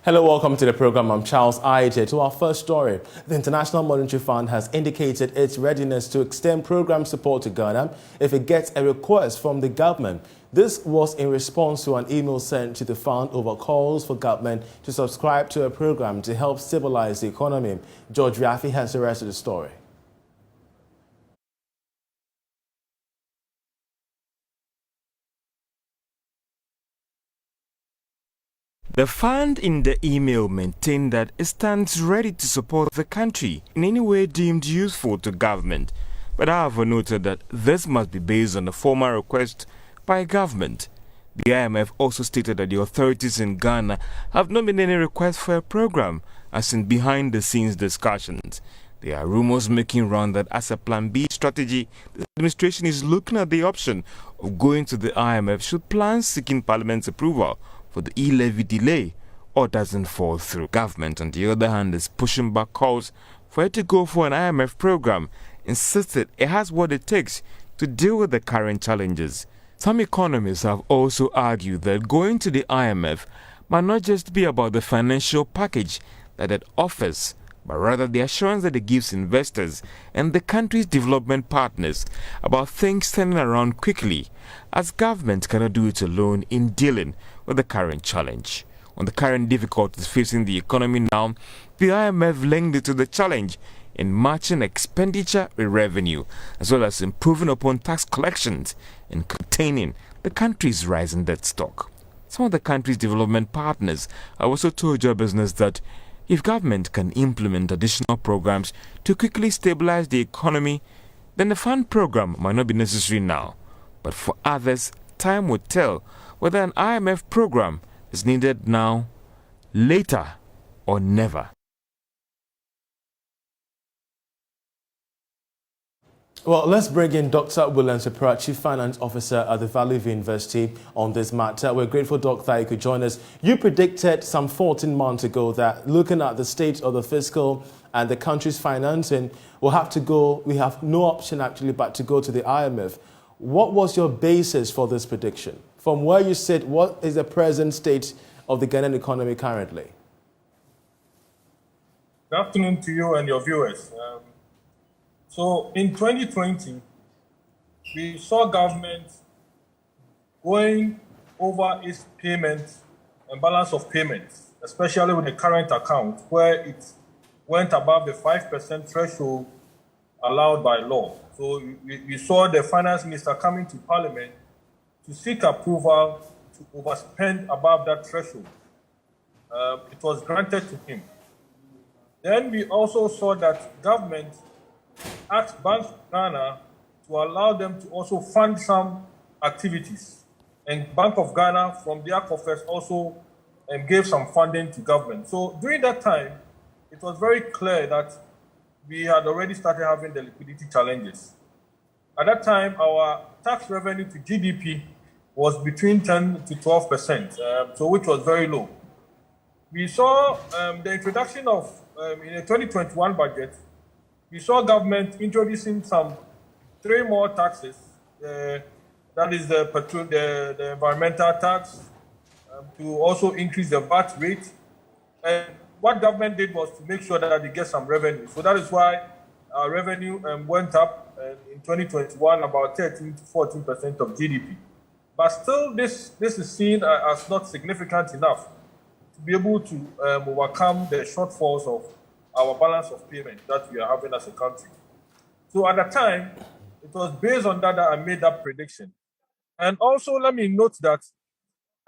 Hello, welcome to the program. I'm Charles Aije. To our first story, the International Monetary Fund has indicated its readiness to extend program support to Ghana if it gets a request from the government. This was in response to an email sent to the fund over calls for government to subscribe to a program to help stabilize the economy. George Raffi has the rest of the story. The fund in the email maintained that it stands ready to support the country in any way deemed useful to government, but however noted that this must be based on a formal request by government. The IMF also stated that the authorities in Ghana have not made any request for a program, as in behind-the-scenes discussions. There are rumors making round that as a Plan B strategy, the administration is looking at the option of going to the IMF should plans seeking Parliament's approval for the e-levy delay or doesn't fall through. Government, on the other hand, is pushing back calls for it to go for an IMF program, insisted it has what it takes to deal with the current challenges. Some economists have also argued that going to the IMF might not just be about the financial package that it offers, but rather the assurance that it gives investors and the country's development partners about things turning around quickly, as government cannot do it alone in dealing with the current challenge. On the current difficulties facing the economy now, the IMF linked it to the challenge in matching expenditure with revenue, as well as improving upon tax collections and containing the country's rising debt stock. Some of the country's development partners have also told Joy Business that if government can implement additional programs to quickly stabilize the economy, then the fund program might not be necessary now. But for others, time will tell whether an IMF program is needed now, later, or never. Well, let's bring in Dr. William Sepra, Chief Finance Officer at the Valley View University, on this matter. We're grateful, Doc, that you could join us. You predicted some 14 months ago that looking at the state of the fiscal and the country's financing, we have no option actually but to go to the IMF. What was your basis for this prediction? From where you sit, what is the present state of the Ghanaian economy currently? Good afternoon to you and your viewers. So in 2020, we saw government going over its payments and balance of payments, especially with the current account, where it went above the 5% threshold allowed by law. So we saw the finance minister coming to Parliament to seek approval to overspend above that threshold. It was granted to him. Then we also saw that government asked Bank of Ghana to allow them to also fund some activities. And Bank of Ghana, from their coffers, also gave some funding to government. So during that time, it was very clear that we had already started having the liquidity challenges. At that time, our tax revenue to GDP was between 10 to 12%, so which was very low. We saw the introduction of, in the 2021 budget, we saw government introducing some 3 more taxes. That is the environmental tax, to also increase the VAT rate. And what government did was to make sure that they get some revenue. So that is why our revenue went up in 2021 about 13 to 14% of GDP. But still, this is seen as not significant enough to be able to overcome the shortfalls of our balance of payment that we are having as a country. So at the time, it was based on that I made that prediction. And also, let me note that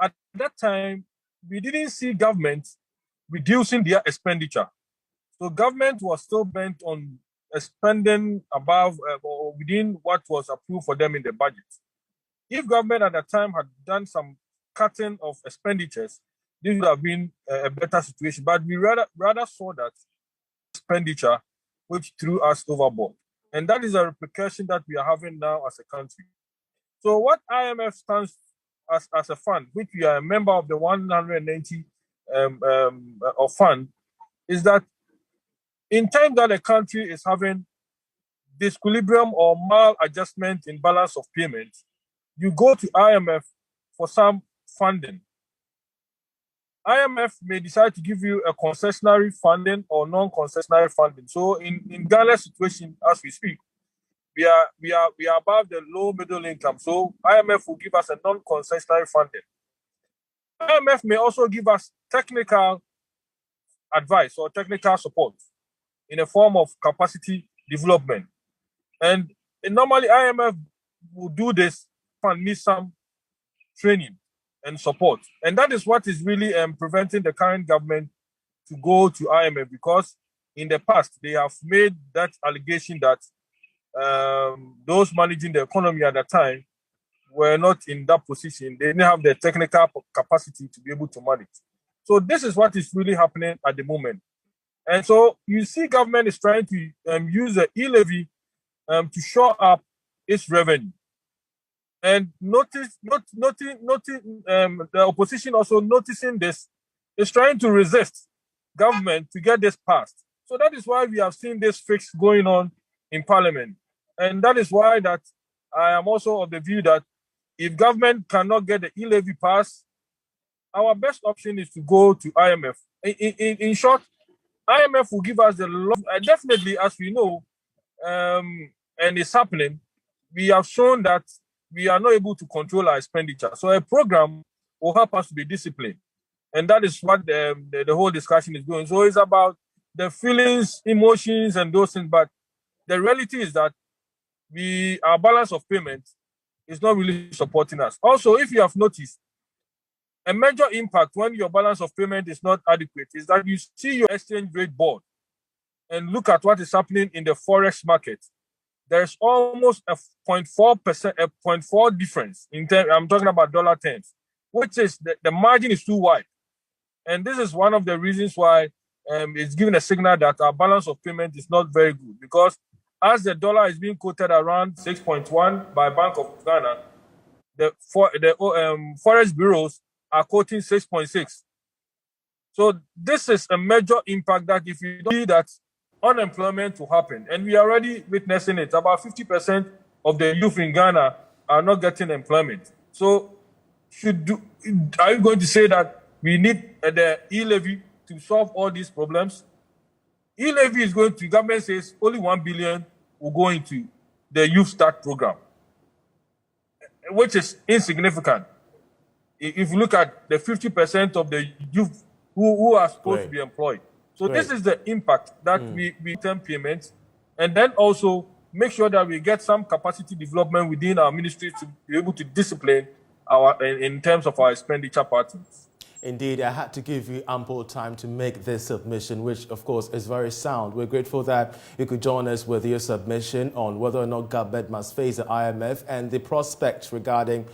at that time, we didn't see government reducing their expenditure. So government was still bent on spending above or within what was approved for them in the budget. If government at that time had done some cutting of expenditures, this would have been a better situation. But we rather saw that expenditure which threw us overboard. And that is a repercussion that we are having now as a country. So what IMF stands as a fund, which we are a member of the 190 of fund, is that in time that a country is having disequilibrium or maladjustment in balance of payments, you go to IMF for some funding. IMF may decide to give you a concessionary funding or non-concessionary funding. So in Ghana's situation, as we speak, we are above the low middle income. So IMF will give us a non-concessionary funding. IMF may also give us technical advice or technical support in a form of capacity development. And normally IMF will do this and need some training and support. And that is what is really preventing the current government to go to IMF, because in the past they have made that allegation that those managing the economy at that time were not in that position. They didn't have the technical capacity to be able to manage. So this is what is really happening at the moment. And so you see government is trying to use the e-levy to shore up its revenue. And the opposition also noticing this is trying to resist government to get this passed. So that is why we have seen this fix going on in Parliament. And that is why that I am also of the view that if government cannot get the e-levy passed, our best option is to go to IMF. In short, IMF will give us the definitely, as we know, and it's happening, we have shown that we are not able to control our expenditure. So a program will help us to be disciplined. And that is what the whole discussion is going. So it's about the feelings, emotions, and those things. But the reality is that our balance of payment is not really supporting us. Also, if you have noticed, a major impact when your balance of payment is not adequate is that you see your exchange rate board and look at what is happening in the forex market. There's almost a 0.4%, a 0.4 difference in terms. I'm talking about dollar terms, which is the margin is too wide. And this is one of the reasons why it's giving a signal that our balance of payment is not very good, because as the dollar is being quoted around 6.1 by Bank of Ghana, the forex bureaus are quoting 6.6. So this is a major impact that if you don't see that, unemployment will happen. And we are already witnessing it. About 50% of the youth in Ghana are not getting employment. So are you going to say that we need the e-levy to solve all these problems? E-levy is going to, government says only 1 billion will go into the Youth Start program, which is insignificant. If you look at the 50% of the youth who are supposed to be employed. So this is the impact that we term payments, and then also make sure that we get some capacity development within our ministry to be able to discipline in terms of our expenditure patterns. Indeed, I had to give you ample time to make this submission, which of course is very sound. We're grateful that you could join us with your submission on whether or not government must face the IMF and the prospects regarding